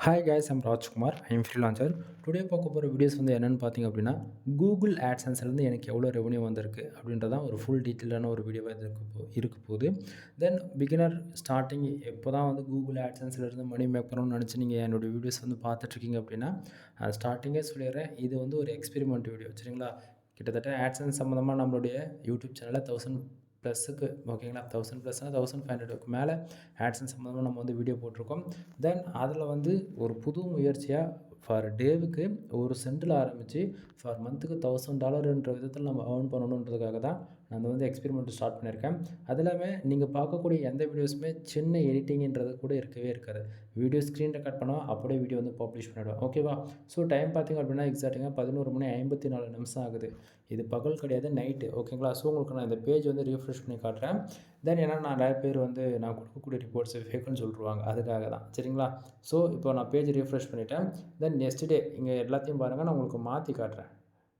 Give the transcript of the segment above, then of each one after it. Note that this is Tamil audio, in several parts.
Hi guys, I'm Rajkumar. I am freelancer. Today பார்க்க போகிற வீடியோஸ் வந்து என்னென்னு பார்த்தீங்க அப்படின்னா, கூகுள் ஆட்சன்ஸ்லேருந்து எனக்கு எவ்வளோ ரெவன்யூ வந்திருக்கு அப்படின்றதான் ஒரு ஃபுல் டீட்டெயிலான ஒரு வீடியோவாக இது இருக்க போகுது. தென் பிகினர் ஸ்டார்டிங் எப்போ தான் வந்து கூகுள் ஆட்சன்ஸ்லேருந்து மணி மேக் பண்ணணும்னு நினச்சி நீங்கள் என்னுடைய வீடியோஸ் வந்து பார்த்துட்ருக்கீங்க அப்படின்னா, ஸ்டார்டிங்கே சொல்லிடுறேன், இது வந்து ஒரு எக்ஸ்பெரிமெண்ட் வீடியோ சரிங்களா. கிட்டத்தட்ட ஆட்சன்ஸ் சம்மந்தமாக நம்மளுடைய யூடியூப் சேனலில் 1000 ப்ளஸுக்கு ஓகேங்களா, 1000 ப்ளஸ்னால் 1500க்கு மேலே ஆட்சன்ஸ் சம்மந்தமாக நம்ம வந்து வீடியோ போட்டிருக்கோம். தென் அதில் வந்து ஒரு புது முயற்சியாக ஃபார் டேவுக்கு ஒரு சென்டில் ஆரம்பித்து ஃபார் மந்த்துக்கு $1000ன்ற விதத்தில் நம்ம ஏர்ன் பண்ணணுன்றதுக்காக தான் நான் வந்து எக்ஸ்பெரிமெண்ட் ஸ்டார்ட் பண்ணியிருக்கேன். அது இல்லாமல் நீங்கள் பார்க்கக்கூடிய எந்த வீடியோஸுமே சின்ன எடிட்டிங்கிறது கூட இருக்கவே இருக்காது. வீடியோ ஸ்க்ரீன் ரெக்கார்ட் பண்ணுவோம், அப்படியே வீடியோ வந்து பப்ளிஷ் பண்ணிவிடுவேன். ஓகேவா. ஸோ டைம் பார்த்திங்க அப்படின்னா எக்ஸாக்டாக 11:54 ஆகுது. இது பகல் கிடையாது, நைட்டு. ஓகேங்களா. ஸோ உங்களுக்கு நான் இந்த பேஜ் வந்து ரீஃப்ரெஷ் பண்ணி காட்டுறேன். தென் ஏன்னா நிறைய பேர் வந்து நான் கொடுக்கக்கூடிய ரிப்போர்ட்ஸ் ஃபேக்குன்னு சொல்லிடுவாங்க, அதுக்காக தான் சரிங்களா. ஸோ இப்போ நான் பேஜ் ரீஃப்ரெஷ் பண்ணிவிட்டேன். தென் நெக்ஸ்ட் டே இங்கே எல்லாத்தையும் பாருங்கள், நான் உங்களுக்கு மாற்றி காட்டுறேன்.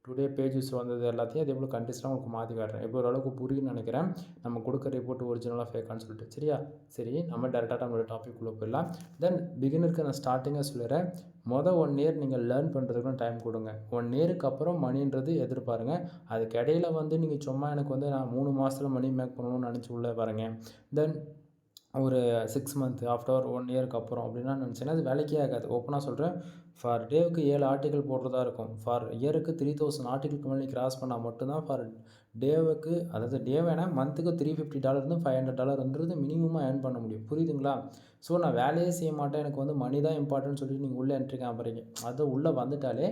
டுடே பேஜஸ் வந்தது எல்லாத்தையும் அதே போல் கண்டிஷனாக உங்களுக்கு மாற்றி காட்டுறேன். இப்போ ஓரளவுக்கு புரியுன்னு நினைக்கிறேன், நம்ம கொடுக்குற ரிப்போர்ட் ஒரிஜினலாக ஃபேக்கான்னு சொல்லிட்டு. சரியா. சரி, நம்ம டேரெக்டாக நம்மளோட டாபிக் உள்ளே போயிடலாம். தென் பிகினருக்கு நான் ஸ்டார்டிங்காக சொல்லிடுறேன், 1 இயர் நீங்கள் லேர்ன் பண்ணுறதுக்கு டைம் கொடுங்க. 1 இயருக்கு அப்புறம் மணின்றது எதிர்பாருங்க. அதுக்கு இடையில வந்து நீங்கள் சும்மா எனக்கு வந்து நான் 3 மாதத்தில் மணி மேக் பண்ணணும்னு நினச்சி உள்ளே பாருங்க. தென் ஒரு 6 மந்த் ஆஃப்டர் 1 இயருக்கு அப்புறம் அப்படின்னா நினச்சேன்னா அது வேலைக்கே ஆகாது. ஓப்பனாக சொல்கிறேன், ஃபார் டேவுக்கு 7 ஆர்டிக்கல் போடுறதா இருக்கும். ஃபார் இயருக்கு 3000 ஆர்டிக்கலுக்கு மேலே கிராஸ் பண்ணால் மட்டும்தான் ஃபார் டேவுக்கு, அதாவது டே வேணால் மந்த்துக்கு $350 $500 மினிமமாக ஏர்ன் பண்ண முடியும். புரியுதுங்களா. ஸோ நான் வேலையே செய்ய மாட்டேன், எனக்கு வந்து மணி தான் இம்பார்ட்டன்ட் சொல்லிட்டு நீங்கள் உள்ளே என்ட்ரி காமிறீங்க. அது உள்ளே வந்துட்டாலே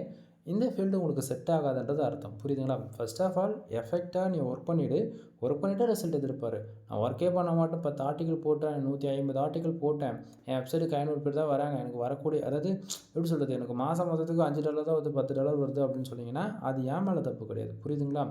இந்த ஃபீல்டு உங்களுக்கு செட் ஆகாதுன்றது அர்த்தம். புரியுதுங்களா. ஃபர்ஸ்ட் ஆஃப் ஆல் எஃபெக்டாக நீ ஒர்க் பண்ணிவிட்டு ரிசல்ட் எதிர்பார். நான் ஒர்க்கே பண்ண மாட்டேன், 10 ஆர்டிக்கல் போட்டேன், 150 ஆர்டிக்கல் போட்டேன், என் வெப்சைட்டுக்கு 500 பேர் தான் வராங்க, எனக்கு வரக்கூடிய, அதாவது எப்படி சொல்கிறது, எனக்கு மாதம் மொத்தத்துக்கு $5 தான் வருது, $10 வருது அப்படின்னு சொன்னீங்கன்னா அது ஏன் மேலே தப்பு கிடையாது. புரியுதுங்களா.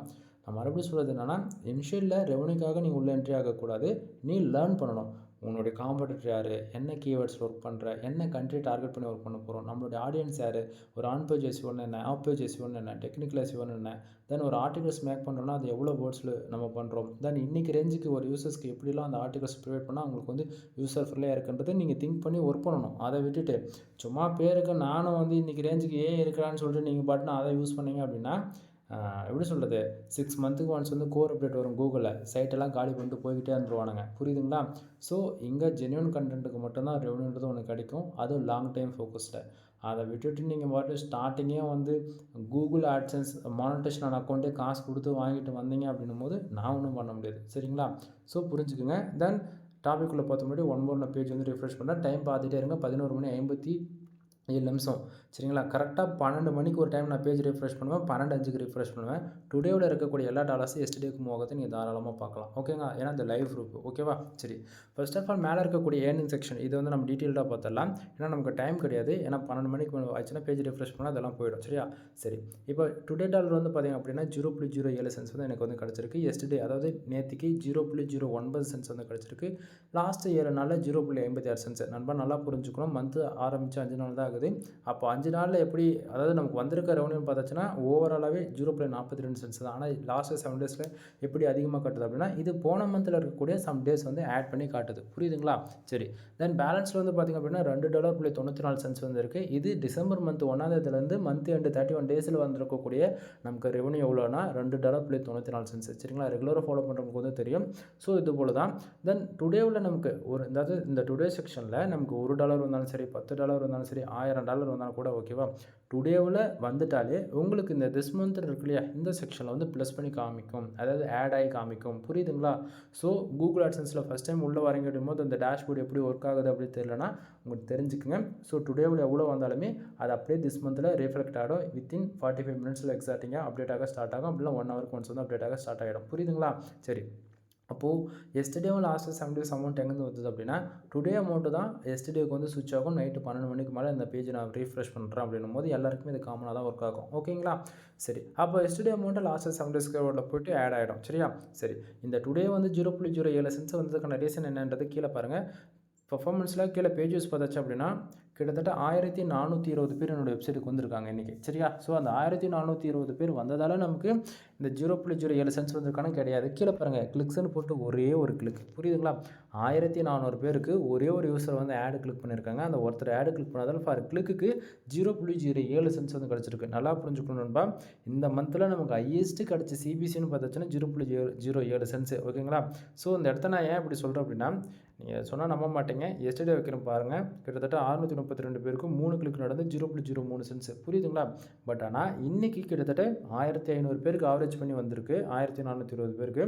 நான் மறுபடியும் சொல்கிறது என்னென்னா, இனிஷியலில் ரெவன்யூக்காக நீ உள்ளே என்ட்ரி ஆகக்கூடாது, நீ லேர்ன் பண்ணணும். உன்னுடைய காம்படிட்டர் யார், என்ன கீவேர்ட்ஸில் ஒர்க் பண்ணுற, என்ன கண்ட்ரி டார்கெட் பண்ணி ஒர்க் பண்ண போகிறோம், நம்மளுடைய ஆடியன்ஸ் யார், ஒரு ஆன் பேஜ் எஸ்இஓன்னு என்ன, ஆஃப் பேஜ் எஸ்இஓன்னு என்ன, டெக்னிக்கல் எஸ்இஓன்னு என்ன, தென் ஒரு ஆர்டிகல்ஸ் மேக் பண்ணுறோன்னா அது எவ்வளோ வேர்ட்ஸில் நம்ம பண்ணுறோம், தென் இன்றைக்கி ரேஞ்சுக்கு ஒரு யூசர்ஸ்க்கு எப்படிலாம் அந்த ஆர்டிகல்ஸ் ப்ரொவைட் பண்ணால் அவங்களுக்கு வந்து யூசர் ஃப்ரெண்ட்லியாக இருக்குன்றதை நீங்கள் திங்க் பண்ணி ஒர்க் பண்ணணும். அதை விட்டுட்டு சும்மா பேருக்கு நானும் வந்து இன்றைக்கி ரேஞ்சுக்கு இருக்கிறான்னு சொல்லிட்டு நீங்கள் பாட்டுன்னு அதை யூஸ் பண்ணீங்க அப்படின்னா, எப்படி சொல்கிறது, 6 மந்த்துக்கு ஒன்ஸ் வந்து கோர் அப்டேட் வரும் கூகுளில், சைட்டெல்லாம் காலி பண்ணிட்டு போய்கிட்டே இருந்துருவானுங்க. புரியுதுங்களா. ஸோ இங்கே ஜென்யூன் கண்டென்ட்டுக்கு மட்டும்தான் ரெவன்யூன்றது ஒன்று கிடைக்கும், அதுவும் லாங் டைம் ஃபோக்கஸ்டு. அதை விட்டுட்டு நீங்கள் பாட்டு ஸ்டார்டிங்கே வந்து கூகுள் ஆட்சன்ஸ் மானிட்டேஷன் அக்கௌண்ட்டே காசு கொடுத்து வாங்கிட்டு வந்தீங்க அப்படின்னும் போது நான் ஒன்றும் பண்ண முடியாது. சரிங்களா. ஸோ புரிஞ்சுக்குங்க. தென் டாபிக்குள்ளே பார்த்த முன்னாடி ஒன் மோர் நான் பேஜ் வந்து ரிஃப்ரெஷ் பண்ணுறேன். டைம் பார்த்துட்டே இருங்க, 11:57 சரிங்களா. கரெக்டாக 12 மணிக்கு ஒரு டைம் நான் பேஜ் ரிஃப்ரெஷ் பண்ணுவேன், 12:05க்கு ரிஃப்ரெஷ் பண்ணுவேன். டுடேவில் இருக்கக்கூடிய எல்லா டாலர்ஸும் எஸ்டர்டேக்கு மூவ் ஆகுது, நீங்கள் தாராளமாக பார்க்கலாம். ஓகேங்களா. ஏன்னா இந்த லைவ் ப்ரூஃப். ஓகேவா. சரி, ஃபர்ஸ்ட் ஆஃப் ஆல் மேலே இருக்கக்கூடிய ஏர்னிங் செக்ஷன் இது வந்து நம்ம டீட்டெயில்டாக பார்த்துடலாம். ஏன்னா நமக்கு டைம் கிடையாது. ஏன்னா 12 மணிக்கு ஆச்சுன்னா பேஜ் ரிஃப்ரெஷ் பண்ணால் அதெல்லாம் போயிடும். சரியா. சரி, இப்போ டுடே டாலர் வந்து பார்த்திங்க அப்படின்னா 0.07 சென்ஸ் வந்து எனக்கு வந்து கிடச்சிருக்கு. எஸ்டர்டே, அதாவது நேற்றுக்கு 0.09 சென்ஸ் வந்து கிடச்சிருக்கு. லாஸ்ட்டு 7 நாளில் 0.56 சென்ஸ். நண்பா நல்லா புரிஞ்சுக்கணும், மந்த்து ஆரம்பித்து 5 நாள் தான் ஆகுது. அப்போ 5 நாளில் எப்படி, அதாவது நமக்கு வந்திருக்க ரெவன்யூன்னு பார்த்தாச்சுன்னா ஓவராலாகவே 0.42 சென்ஸ் தான். ஆனால் லாஸ்ட்டு 7 டேஸில் எப்படி அதிகமாக காட்டுது அப்படின்னா, இது போன மந்தில் இருக்கக்கூடிய சம் டேஸ் வந்து ஆட் பண்ணி காட்டுது. புரியுதுங்களா. சரி, தென் பேலன்ஸில் வந்து பார்த்திங்க அப்படின்னா $2.94 வந்து இருக்குது. இது டிசம்பர் மந்த் 1ஆம் மந்த் எண்டு 31 டேஸில் வந்திருக்கக்கூடிய நமக்கு ரெவன்யூ எவ்வளோனா $2.94. சரிங்களா. ரெகுலராக ஃபாலோ பண்ணுறவங்களுக்கு வந்து தெரியும். ஸோ இது போல் தான். தென் டுடேவில் நமக்கு ஒரு, அதாவது இந்த டுடே செக்ஷனில் நமக்கு $1 வந்தாலும் சரி, $10 வந்தாலும் சரி, $1000 வந்தாலும் கூட ஓகேவா. டுடேவில் வந்துட்டாலே உங்களுக்கு இந்த திஸ் மந்த் இருக்கு இல்லையா, இந்த செக்ஷனில் வந்து ப்ளஸ் பண்ணி காமிக்கும், அதாவது ஆட் ஆகி காமிக்கும். புரியுதுங்களா. ஸோ கூகுள் ஆட்சன்ஸில் ஃபஸ்ட் டைம் உள்ளே வரீங்க அப்படிங்கும்போது அந்த டேஷ்போர்டு எப்படி ஒர்க் ஆகுது அப்படி தெரியலனா உங்களுக்கு தெரிஞ்சுக்குங்க. ஸோ டுடேவில் எவ்வளோ வந்தாலுமே அது அப்படியே திஸ் மந்தில் ரிஃப்ளெக்ட் ஆகிடும். வித்தின் 45 மினிட்ஸில் எக்ஸாக்டிங்காக அப்டேட் ஆக ஸ்டார்ட் ஆகும். அப்படின்னா 1 ஹவருக்கு ஒன்ஸ் வந்து அப்டேட் ஆக ஸ்டார்ட் ஆகிடும். புரியுதுங்களா. சரி, அப்போது எஸ்டர்டேவும் லாஸ்ட்டு 7 டேஸ் அமௌண்ட் எங்கேருந்து வந்தது அப்படின்னா, டுடே அமௌண்ட்டு தான் எஸ்டர்டேக்கு வந்து சுவிட்ச் ஆகும். நைட்டு 12 மணிக்கு மேலே இந்த பேஜை நான் ரீஃப்ரெஷ் பண்ணுறேன் அப்படின்னும் போது எல்லாருக்குமே இது காமனாக தான் ஒர்க் ஆகும். ஓகேங்களா. சரி, அப்போ எஸ்டர்டே அமௌண்ட்டு லாஸ்ட்டு 7 டேஸ்க்கு போய்ட்டு ஆட் ஆகிடும். சரியா. சரி, இந்த டுடே வந்து 0.07 சென்ஸ் வந்ததுக்கான ரீசன் என்னன்றது கீழே பாருங்கள். பெர்ஃபார்மன்ஸில் கீழே பேஜ் வியூஸ் பார்த்தாச்சு அப்படின்னா கிட்டத்தட்ட 1420 பேர் என்னோடய வெப்சைட்டுக்கு வந்திருக்காங்க இன்றைக்கி. சரியா? ஸோ அந்த 1420 பேர் வந்ததால் நமக்கு இந்த 0.07 சென்ஸ் வந்திருக்கானு கிடையாது. கீழே பாருங்கள், கிளிக்ஸ்ன்னு போட்டு ஒரே ஒரு கிளிக். புரியுதுங்களா? 1400 பேருக்கு ஒரே ஒரு யூசர் வந்து ஆடு கிளிக் பண்ணியிருக்காங்க. அந்த ஒருத்தர் ஆடு கிளிக் பண்ணதால் ஃபார் கிளிக்கு 0.07 சென்ஸ் வந்து கிடச்சிருக்கு. நல்லா புரிஞ்சுக்கணும்பா. இந்த மந்தில் நமக்கு ஹையஸ்ட்டு கிடச்ச சிபிசின்னு பார்த்தாச்சுன்னா 0.07 சென்ஸ். ஓகேங்களா? ஸோ இந்த இடத்த நான் ஏன் இப்படி சொல்கிறேன் அப்படின்னா, நீங்கள் சொன்னால் நம்ப மாட்டீங்க. எஸ்டர்டே வைக்கிறேன் பாருங்கள், கிட்டத்தட்ட 632 பேருக்கு 3 கிளிக் நடந்து 0.03 சென்ஸ். புரியுதுங்களா? பட் ஆனால் இன்றைக்கி கிட்டத்தட்ட 1500 பேருக்கு ஆவரேஜ் பண்ணி வந்திருக்கு. 1420 பேருக்கு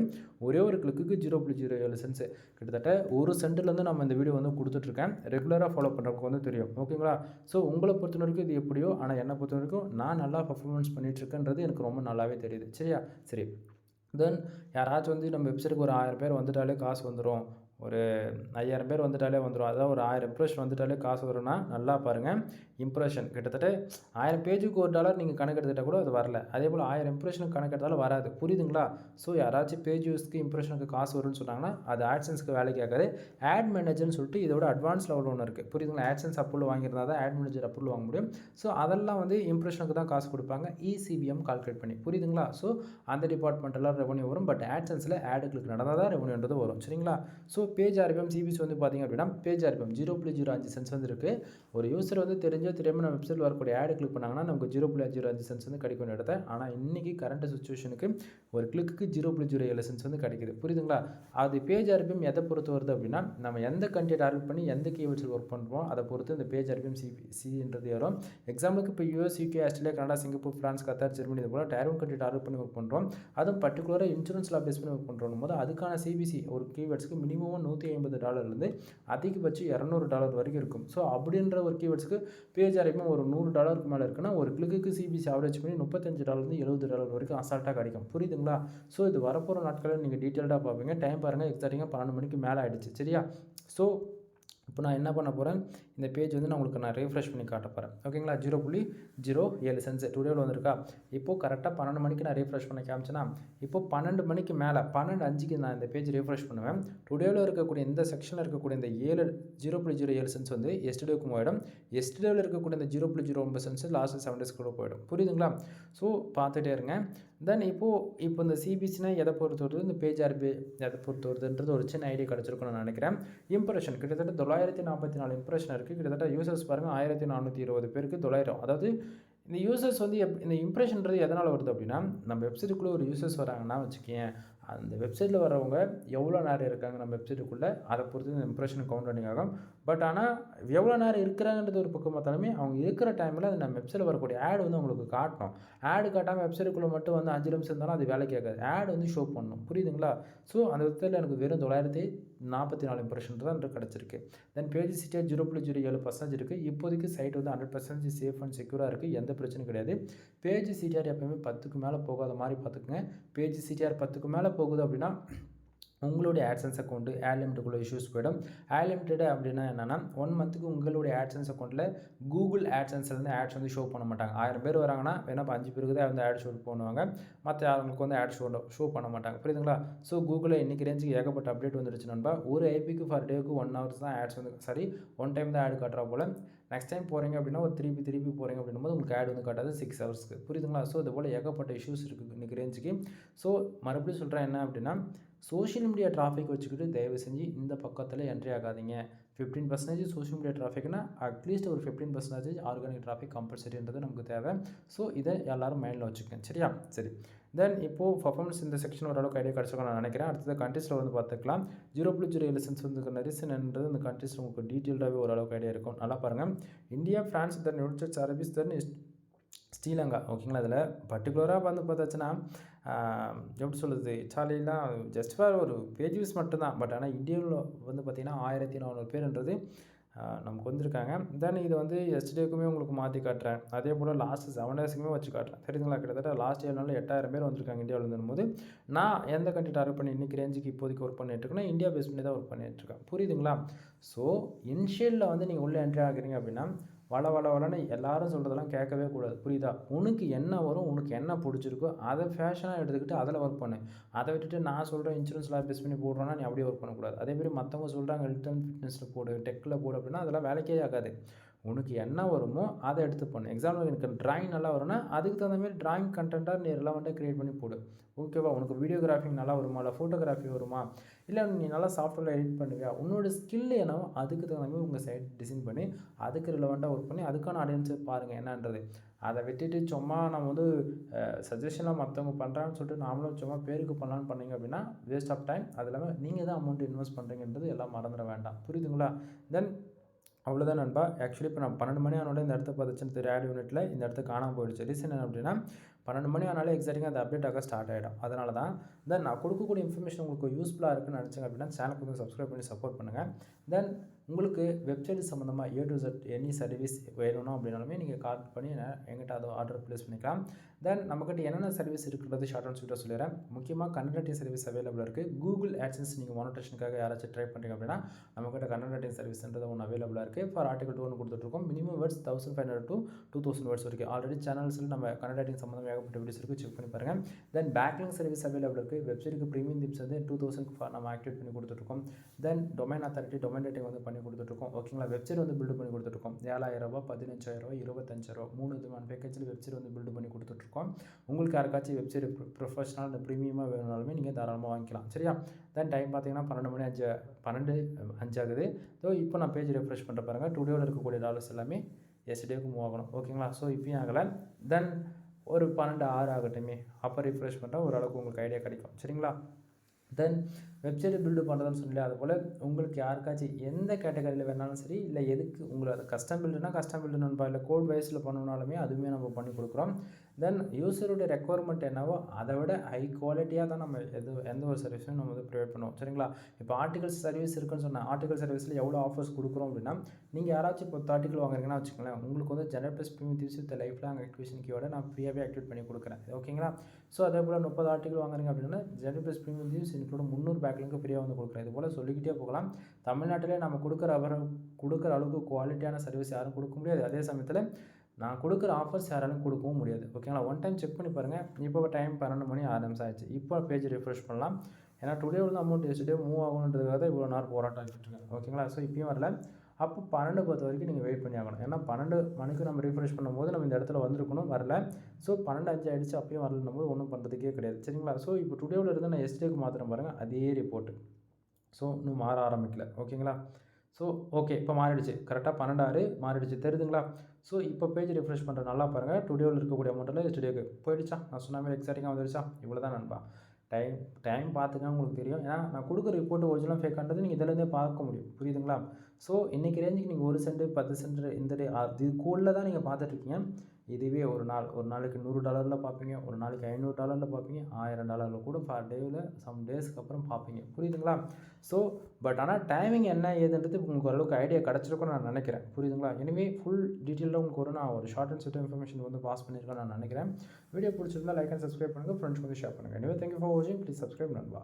ஒரே ஒரு கிளிக்கு 0.07 சென்ஸ். கிட்டத்தட்ட ஒரு சென்ட்லேருந்து நம்ம இந்த வீடியோ வந்து கொடுத்துட்ருக்கேன். ரெகுலராக ஃபாலோ பண்ணுறதுக்கு வந்து தெரியும். ஓகேங்களா? ஸோ உங்களை பொறுத்த வரைக்கும் இது எப்படியோ, ஆனால் என்னை பொறுத்த வரைக்கும் நான் நல்லா பர்ஃபார்மன்ஸ் பண்ணிகிட்ருக்கேன்றது எனக்கு ரொம்ப நல்லாவே தெரியுது. சரியா? சரி. தென் யாராச்சும் வந்து நம்ம வெப்சைட்டுக்கு ஒரு 1000 பேர் வந்துட்டாலே காசு வந்துடும், ஒரு 5000 பேர் வந்துட்டாலே வந்துடும், அதாவது ஒரு 1000 இம்ப்ரெஷன் வந்துட்டாலே காசு வரும்னா நல்லா பாருங்கள். இம்ப்ரெஷன் கிட்டத்தட்ட 1000 பேஜுக்கு $1 நீங்கள் கணக்கு எடுத்துகிட்டால் கூட அது வரல. அதே போல் 1000 இம்ப்ரெஷனுக்கு கணக்கு எடுத்தாலும் வராது. புரியுதுங்களா? ஸோ யாராச்சும் பேஜ் யூஸ்க்கு இம்ப்ரெஷனுக்கு காசு வரும்னு சொன்னாங்கன்னா அது ஆட்சன்ஸ்க்கு வேலை கேட்காது. ஆட் மேனேஜர்னு சொல்லிட்டு இதோட அட்வான்ஸ் லெவல் ஒன்று இருக்குது. புரியுதுங்களா? ஆட்சன்ஸ் அப்ரூவல் வாங்கியிருந்தா தான் ஆட் மேனேஜர் அப்ரூவல் வாங்க முடியும். ஸோ அதெல்லாம் வந்து இம்ப்ரெஷனுக்கு தான் காசு கொடுப்பாங்க, இசிபிஎம் கால்குலேட் பண்ணி. புரியுதுங்களா? ஸோ அந்த டிபார்ட்மெண்ட்டெல்லாம் ரெவன்யூ வரும். பட் ஆட்சன்ஸில் ஆடு கிளிக் நடந்தால் தான் ரெவன்யூன்றது வரும். சரிங்களா? ஸோ பேஜ் ஆர்பிஎம் சிபிசி வந்து பார்த்திங்க அப்படின்னா பேஜ் ஆர்பிஎம் 0.05 சென்ஸ் வந்து இருக்குது. ஒரு யூசர் வந்து தெரிஞ்சோ தெரியாமல் நம்ம வெப்சைட்டில் வரக்கூடிய ஆடு கிளிக் பண்ணாங்கன்னா நமக்கு 0.05 சென்ஸ் வந்து கிடைக்கும் இடத்த. ஆனால் இன்றைக்கி கரண்ட் சுச்சுவேஷனுக்கு ஒரு கிளிக்கு 0.07 சென்ஸ் வந்து கிடைக்குது. புரியுதுங்களா? அது பேஜ் ஆர்பிஎம் எதை பொறுத்து வருது அப்படின்னா, நம்ம எந்த கண்ட்ரி டார்கெட் பண்ணி எந்த கீவேர்ட்ஸில் ஒர்க் பண்ணுறோம் அதை பொறுத்து இந்த பேஜ் ஆர்பிஎம் சின்றது வரும். எக்ஸாம்பிளுக்கு இப்போ US, UK, Australia, Canada, Singapore, France, Qatar, Germany இது போல் டயர் 1 கண்ட்ரி டார்கெட் பண்ணி ஒர்க் பண்ணுறோம். அதுவும் பர்டிகுலராக இன்சூரன்ஸில் பேஸ் பண்ணி ஒர்க் பண்ணுறோம் போது அதுக்கான சிபிசி ஒரு கீவேர்ட்ஸ்க்கு மினிமம் $150 அதிகபட்சம் $200 வரைக்கும் இருக்கும். ஸோ அப்படின்ற ஒரு கீவேர்ட்ஸ்க்கு பேஜ் ஆர்பிஎம் ஒரு $100 மேலே இருக்குன்னா ஒரு கிளிக்கு சிபிசி ஆவரேஜ் பண்ணி $35 $70 வரைக்கும் அசால்ட்டாக கிடைக்கும். புரியுதுங்களா? ஸோ இது வரப்போகிற நாட்களில் நீங்கள் டீட்டெயில்டாக பார்ப்பீங்க. டைம் பாருங்கள், எக்ஸாக்டாக 12 மணிக்கு மேலே ஆகிடுச்சு. சரியா? ஸோ இப்போ நான் என்ன பண்ண போகிறேன், இந்த பேஜ் வந்து நான் உங்களுக்கு ரீஃப்ரெஷ் பண்ணி காட்ட போகிறேன். ஓகேங்களா? 0.07 சென்ஸ் டுடேவில் வந்திருக்கா. இப்போது கரெக்டாக 12 மணிக்கு நான் ரீஃப்ரெஷ் பண்ண காமிச்சேன்னா இப்போ 12 மணிக்கு மேலே 12:05க்கு நான் இந்த பேஜ் ரீஃப்ரெஷ் பண்ணுவேன். டுடேவில் இருக்கக்கூடிய இந்த செக்ஷனில் இருக்கக்கூடிய இந்த 0.07 சென்ஸ் வந்து எஸ்டர்டேக்கு போயிடும். எஸ்டர்டேவில் இருக்கக்கூடிய இந்த 0.09 சென்ஸ் லாஸ்ட் 7 டேஸ் கூட போயிடும். புரியுதுங்களா? ஸோ பார்த்துட்டே இருங்க. தென் இப்போ இந்த சிபிசினா எதை பொறுத்து வருது, இந்த பேஜ் ஆர்பி எதை பொறுத்து வருதுன்றது ஒரு சின்ன ஐடியா கிடச்சிருக்குன்னு நான் நினைக்கிறேன். இம்ப்ரெஷன் கிட்டத்தட்ட 944 இம்ப்ரெஷன் இருக்குது. கிட்டத்தட்ட யூசர்ஸ் பாருங்கள் 1420 பேருக்கு 900. அதாவது இந்த யூசர்ஸ் வந்து இந்த இம்ப்ரெஷன்றது எதனால் வருது அப்படின்னா, நம்ம வெப்சைட்டுக்குள்ளே ஒரு யூசர்ஸ் வராங்கன்னா வச்சுக்கேன், அந்த வெப்சைட்டில் வரவங்க எவ்வளோ நேரம் இருக்காங்க நம்ம வெப்சைட்டுக்குள்ளே அதை பொறுத்து இந்த இம்ப்ரெஷன் கவுண்ட் ஆகும். பட் ஆனால் எவ்வளோ நேரம் இருக்கிறாங்கன்றது ஒரு பக்கம் பார்த்தாலுமே அவங்க இருக்கிற டைமில் அது நம்ம வெப்சைட்டில் வரக்கூடிய ஆடு வந்து அவங்களுக்கு காட்டணும். ஆடு காட்டாமல் வெப்சைட்டுக்குள்ளே மட்டும் வந்து 5 நிமிஷம் இருந்தாலும் அது வேலை கேட்காது. ஆடு வந்து ஷோ பண்ணணும். புரியுதுங்களா? ஸோ அந்த வெப்சைட்டில் எனக்கு வெறும் 944 இம்ப்ரெஷன் தான் கிடச்சிருக்கு. தென் பேஜ் சிட்டியாக 0.07% இருக்குது. இப்போதைக்கு சைட் வந்து 100% சேஃப் அண்ட் செக்யூராக இருக்குது. எந்த பிரச்சனையும் கிடையாது. பேஜ் சிடிஆர் எப்போயுமே 10க்கு மேலே போகாத மாதிரி பார்த்துக்குங்க. பேஜ் சிடிஆர் 10க்கு மேலே போகுது அப்படின்னா உங்களுடைய ஆட்சன்ஸ் அக்கௌண்ட்டு ஆட் லிமிட்டுக்குள்ளே இஷ்யூஸ் போயிடும். ஆட் லிமிட்டட் அப்படின்னா என்னென்னா 1 மந்த்துக்கு உங்களுடைய ஆட்சன்ஸ் அக்கௌண்ட்டில் கூகுள் ஆட்சன்ஸ்லேருந்து ஆட்ஸ் வந்து ஷோ பண்ண மாட்டாங்க. 1000 பேர் வராங்கன்னா வேணா 5 பேருக்கு தான் வந்து ஆட் ஷோ பண்ணுவாங்க. மற்ற அவங்களுக்கு வந்து ஆட் ஷோ பண்ண மாட்டாங்க. புரியுதுங்களா? ஸோ கூகுளில் இன்றைக்கி ரேஞ்சுக்கு ஏகப்பட்ட அப்டேட் வந்துருச்சு நண்பா. ஒரு ஐபிக்கு ஃபார் டேக்கு 1 ஹவர்ஸ் தான் ஆட்ஸ் வந்து ஒன் டைம் தான் ஆட் காட்டுறா போல். நெக்ஸ்ட் டைம் போகிறீங்க அப்படின்னா ஒரு திருப்பி போகிறீங்க அப்படின்னும் போது உங்களுக்கு ஆட் வந்து காட்டாது 6 ஹவர்ஸ்க்கு. புரியுதுங்களா? ஸோ இது போல் ஏகப்பட்ட இஷ்யூஸ் இருக்குது இன்றைக்கி ரேஞ்சுக்கு. ஸோ மறுபடியும் சொல்கிறேன் என்ன அப்படின்னா, சோஷியல் மீடியா டிராஃபிக் வச்சுக்கிட்டு தயவு செஞ்சு இந்த பக்கத்தில் என்ட்ரி ஆகாதீங்க. 15% சோஷியல் மீடியா டிராஃபிக்னா அட்லீஸ்ட் ஒரு 15% ஆர்கானிக் டிராஃபிக் கம்பல்சரின்றது நமக்கு தேவை. ஸோ இதை எல்லோரும் மைண்டில் வச்சுக்கோங்க. சரியா? சரி. தென் இப்போது பர்ஃபார்மன்ஸ் இந்த செக்ஷன் ஓரளவுக்கு ஐடியா கிடச்சிருக்கும் நான் நினைக்கிறேன். அடுத்தது கண்ட்ரீஸில் வந்து பார்த்துக்கலாம். 0.07 சென்ஸ் வந்து ரீசன்ன்றது இந்த கண்ட்ரீஸில் உங்களுக்கு டீட்டெயில்டாகவே ஓரளவுக்கு ஐடியா இருக்கும். நல்லா பாருங்கள். India, France, then United States அரபிஸ், தென் ஸ்ரீலங்கா. ஓகேங்களா? அதில் பர்டிகுலராக வந்து பார்த்தாச்சுன்னா எப்படி சொல்கிறது, இட்டாலிலாம் ஜஸ்ட் ஃபார் ஒரு பேஜ் வியூஸ் மட்டும்தான். பட் ஆனால் இந்தியாவில் வந்து பார்த்திங்கன்னா 1400 பேருன்றது நமக்கு வந்திருக்காங்க. தென் இது வந்து எஸ்டேக்குமே உங்களுக்கு மாற்றி காட்டுறேன். அதே போல் லாஸ்ட் 7 டேஸுக்குமே வச்சு காட்டுறேன். சரிங்களா? கிட்டத்தட்ட லாஸ்ட் 7 நாளில் 8000 பேர் வந்திருக்காங்க இந்தியாவில் இருந்தும்போது. நான் எந்த கண்ட்ரி டார்கெட் பண்ணி இன்றைக்கி ரேஞ்சுக்கு இப்போதைக்கு ஒர்க் பண்ணிட்டுருக்கேன்னா இந்தியா பேஸ் பண்ணி தான் ஒர்க் பண்ணிட்டுருக்கேன். புரியுதுங்களா? ஸோ இனிஷியலில் வந்து நீங்கள் உள்ளே என்ட்ரி ஆகிறீங்க அப்படின்னா வளன்னு எல்லாரும் சொல்கிறதெல்லாம் கேட்கவே கூடாது. புரியுதா? உனக்கு என்ன வரும், உனக்கு என்ன பிடிச்சிருக்கோ அதை ஃபேஷனாக எடுத்துக்கிட்டு அதில் ஒர்க் பண்ணு. அதை விட்டுட்டு நான் சொல்கிறேன் இன்சூரன்ஸ் லாப் பேஸ் பண்ணி போடுறோன்னா நீ அப்படியே ஒர்க் பண்ணக்கூடாது. அதேமாதிரி மற்றவங்க சொல்கிறாங்க ஹெல்த் அண்ட் ஃபிட்னஸில் போடு, டெக்கில் போடு அப்படின்னா அதெல்லாம் வேலைக்கே ஆகாது. உனக்கு என்ன வருமோ அதை எடுத்து பண்ணு. எக்ஸாம்பிள் எனக்கு ட்ராயிங் நல்லா வரும்னா அதுக்கு தகுந்த மாதிரி ட்ராயிங் கண்டென்ட்டாக நீ ரிலவெண்ட்டாக க்ரியேட் பண்ணி போடு. ஓகேவா? உனக்கு வீடியோகிராஃபிங் நல்லா வருமா, இல்லை ஃபோட்டோகிராஃபி வருமா, இல்லை நீ நல்லா சாஃப்ட்வேரில் எடிட் பண்ணுவியா, உன்னோட ஸ்கில் என்னவோ அதுக்கு தகுந்த மாதிரி உங்கள் சைட் டிசைன் பண்ணி அதுக்கு ரிலவெண்ட்டாக ஒர்க் பண்ணி அதுக்கான ஆடியன்ஸை பாருங்கள் என்னன்றது. அதை விட்டுட்டு சும்மா நம்ம வந்து சஜஷனாக மற்றவங்க பண்ணுறான்னு சொல்லிட்டு நாமளும் சும்மா பேருக்கு பண்ணலான்னு பண்ணிங்க அப்படின்னா வேஸ்ட் ஆஃப் டைம். அது இல்லாமல் நீங்கள் தான் அமௌண்ட் இன்வெஸ்ட் பண்ணுறீங்கன்றது எல்லாம் மறந்துட வேண்டாம். புரியுதுங்களா? தென் அவ்வளோதான் நண்பா. ஆக்சுவலி இப்போ நான் 12 மணி ஆனோட இந்த இடத்த பார்த்துச்சுன்னு தெரியும் ஆட் யூனிட்டில் இந்த இடத்த காணாமல் போயிடுச்சு. ரீசன் என்ன அப்படின்னா 12 மணி ஆனாலே எக்ஸாக்டாக அந்த அப்டேட் ஆக ஸ்டார்ட் ஆகிடும். அதனால தான் தென் நான் கொடுக்கக்கூடிய இன்ஃபர்மேஷன் உங்களுக்கு யூஸ்ஃபுல்லாக இருக்குன்னு நினச்சிங்க அப்படின்னா சேனலுக்கு வந்து சப்ஸ்கிரைப் பண்ணி சப்போர்ட் பண்ணுங்கள். தென் உங்களுக்கு வெப்சைட் சம்மந்தமாக A to Z any service வேணும்னா அப்படின்னாலுமே நீங்கள் கால் பண்ணி எங்கிட்ட அதை ஆர்டர் ப்ளேஸ் பண்ணிக்கலாம். தென் நம்மக்கிட்ட என்னென்ன சர்வீஸ் இருக்கிறது ஷார்ட் அண்ட் ஸ்வீட்டாக சொல்லிடுறேன். முக்கியமாக கண்டென்ட் ரைட்டிங் சர்வீஸ் அவைலபிள் இருக்குது. கூகுள் ஆட்சன்ஸ் நீங்கள் மானிட்டேஷனுக்காக யாராச்சும் ட்ரை பண்ணுறீங்க அப்படின்னா நம்மக்கிட்ட கண்டென்ட் ரைட்டிங் சர்வீஸ்ன்றது ஒன்று அவைலபிளாக இருக்குது. ஃபார் ஆர்டிகல் 2 கொடுத்துட்ருக்கோம். மினிமம் வேர்ட்ஸ் 1500 to 2000 வேர்ட்ஸ் வரைக்கும். ஆல்ரெடி சேனல்ஸில் நம்ம கண்டென்ட் ரைட்டிங் சம்மந்தமாக ஏகப்பட்ட வீடியோஸ் இருக்குது, செக் பண்ணி பாருங்கள். தென் பேக்லிங் சர்வீஸ் அவைலபிள் இருக்குது. வெப்சைட்டுக்கு ப்ரீமியம் டிப்ஸ் வந்து 2000 நம்ம ஆக்டிவேட் பண்ணி கொடுத்துட்ருக்கோம். தென் டொமைன் அத்தாரிட்டி டொமைன் ரேட்டிங் வந்து பண்ணி கொடுத்துட்ருக்கோம். ஓகேங்களா? வெப்சைட் வந்து பில்டு பண்ணி கொடுத்துட்ருக்கோம். 7000 ரூபா, 15000 ரூபா, 25000 3 விதமான பேக்கேஜில் வெப்சைட் வந்து பில்டு பண்ணி கொடுத்துட்ருக்கோம். உங்களுக்கு யாருக்காச்சும் வெப்சைட் ப்ரொஃபஷனல் இந்த ப்ரீமியமாக வேணுனாலுமே நீங்கள் தாராளமாக வாங்கிக்கலாம். சரியா? தென் டைம் பார்த்தீங்கன்னா 12:05 ஆகுது. ஸோ இப்போ நான் பேஜ் ரெஃப்ரெஷ் பண்ணுற பாருங்கள். டுடேவில் இருக்கக்கூடிய டாலர்ஸ் எல்லாமே எஸ்டேக்கு மூவ் ஆகணும். ஓகேங்களா? ஸோ இப்போயும் ஆகலை. தென் ஒரு 12:06 ஆகட்டுமே, அப்போ ரிஃப்ரெஷ் பண்ணுறா ஓரளவுக்கு உங்களுக்கு ஐடியா கிடைக்கும். சரிங்களா? தென் வெப்சைட் பில்டு பண்ணுறதுன்னு சொல்லி அதுபோல் உங்களுக்கு யாருக்காச்சும் எந்த கேட்டகரியில் வேணாலும் சரி, இல்லை எதுக்கு உங்களுக்கு அது கஸ்டம் பில்டுனா கஸ்டம் பில்டு நண்பா, இல்லை கோட் வைஸில் பண்ணணுனாலுமே அதுவுமே நம்ம பண்ணி கொடுக்குறோம். தென் யூஸருடைய ரெக்குவயர்மெண்ட் என்னவோ அதை விட ஹை குவாலிட்டியாக தான் நம்ம எந்த ஒரு சர்வீஸும் நம்ம வந்து ப்ரொவைட் பண்ணுவோம். சரிங்களா? இப்போ ஆர்டிகல் சர்வீஸ் இருக்குன்னு சொன்னால் ஆர்டிகல் சர்வீஸில் எவ்வளோ ஆஃபர்ஸ் கொடுக்குறோம் அப்படின்னா, நீங்கள் யாராச்சும் இப்போ 10 ஆர்டிகல் வாங்குறீங்கன்னா வச்சுக்கோங்களேன், உங்களுக்கு வந்து general plus premium tips with life long activation கீயோட நான் ஃப்ரீயாகவே ஆக்டிவேட் பண்ணி கொடுக்குறேன். ஓகேங்களா? ஸோ அதே போல் 30 ஆர்டிகல் வாங்குறீங்க அப்படின்னா general plus premium tips include 300 பேக்லிங்க்கு ஃப்ரீயாக வந்து கொடுக்குறேன். இது போல் சொல்லிக்கிட்டே போகலாம். தமிழ்நாட்டிலே நம்ம கொடுக்குற அளவுக்கு குவாலிட்டியான சர்வீஸ் யாரும் கொடுக்க முடியாது. அதே சமயத்தில் நான் கொடுக்குற ஆஃபர்ஸ் யாராலும் கொடுக்கவும் முடியாது. ஓகேங்களா? ஒன் டைம் செக் பண்ணி பாருங்கள். இப்போ டைம் 12 மணி 6 நிமிஷம் ஆயிடுச்சு. இப்போ பேஜ் ரிஃப்ரெஷ் பண்ணலாம். ஏன்னா டுடே வந்து அமௌண்ட் எஸ்டே மூவ் ஆகணுன்றதுக்காக தான் இவ்வளோ நேரம் போராட்டம் ஆகிட்டுருக்கேன். ஓகேங்களா? ஸோ இப்பயும் வரல. அப்போ 12:10 வரைக்கும் நீங்கள் வெயிட் பண்ணி ஆகணும். ஏன்னா 12 மணிக்கு நம்ம ரிஃப்ரெஷ் பண்ணும்போது நம்ம இந்த இடத்துல வந்திருக்கணும், வரல. ஸோ 12:05 ஆகிடுச்சு, அப்பயும் வரலன்னும் போது ஒன்றும் பண்ணுறதுக்கே கிடையாது. சரிங்களா? ஸோ இப்போ டுடேவில் இருந்து நான் எஸ்டேக்கு மாத்திரம் பாருங்கள், அதே ரிப்போர்ட்டு. ஸோ இன்னும் மாற ஆரம்பிக்கல. ஓகேங்களா? ஸோ ஓகே, இப்போ மாறிடுச்சு. கரெக்டாக 12:06 மாறிடுச்சு. தெரியுதுங்களா? ஸோ இப்போ பேஜ் ரிஃப்ரெஷ் பண்ணுற நல்லா பாருங்கள். டுடேவில் இருக்கக்கூடிய அமௌண்ட்டில் எஸ்டேக்கு போயிடுச்சா? நான் சொன்ன மாதிரி எக்ஸாக்டாக வந்துடுச்சா? இவ்வளோ தான் நண்பா. டைம் பார்த்துங்க, உங்களுக்கு தெரியும். ஏன்னா நான் கொடுக்குற ரிப்போர்ட் ஒரிஜினலாக ஃபேக்கான்றது நீங்கள் இதிலேருந்தே பார்க்க முடியும். புரியுதுங்களா? ஸோ இன்றைக்கி ரேஞ்சுக்கு நீங்கள் 1 சென்ட் 10 சென்ட் இந்த அதுக்குள்ளே தான் நீங்கள் பார்த்துட்ருக்கீங்க. இதுவே ஒரு நாளைக்கு $100 பார்ப்பீங்க, ஒரு நாளைக்கு $500 பார்ப்பீங்க, $1000 கூட ஃபார் டேவில் சம் டேஸ்க்கு அப்புறம் பார்ப்பீங்க. புரியுதுங்களா? ஸோ ஆனால் டைமிங் என்ன ஏதுன்றது உங்களுக்கு ஓரளவுக்கு ஐடியா கிடச்சிருக்கும்னு நான் நினைக்கிறேன். புரியுதுங்களா? எனவே ஃபுல் டீட்டெயிலாக உங்களுக்கு நான் ஒரு ஷார்ட் அண்ட் ஸ்வீட் இன்ஃபர்மேஷன் வந்து பாஸ் பண்ணியிருக்கேன்னு நான் நினைக்கிறேன். வீடியோ பிடிச்சிருந்தா லைக் அண்ட் சப்ஸ்கிரைப் பண்ணுங்கள், ஃப்ரெண்ட்ஸ்க்கு வந்து ஷேர் பண்ணுங்கள். எனவே தேங்க்யூ ஃபார் வாட்சிங். ப்ளீஸ் சப்ஸ்கிரைப் நண்பா.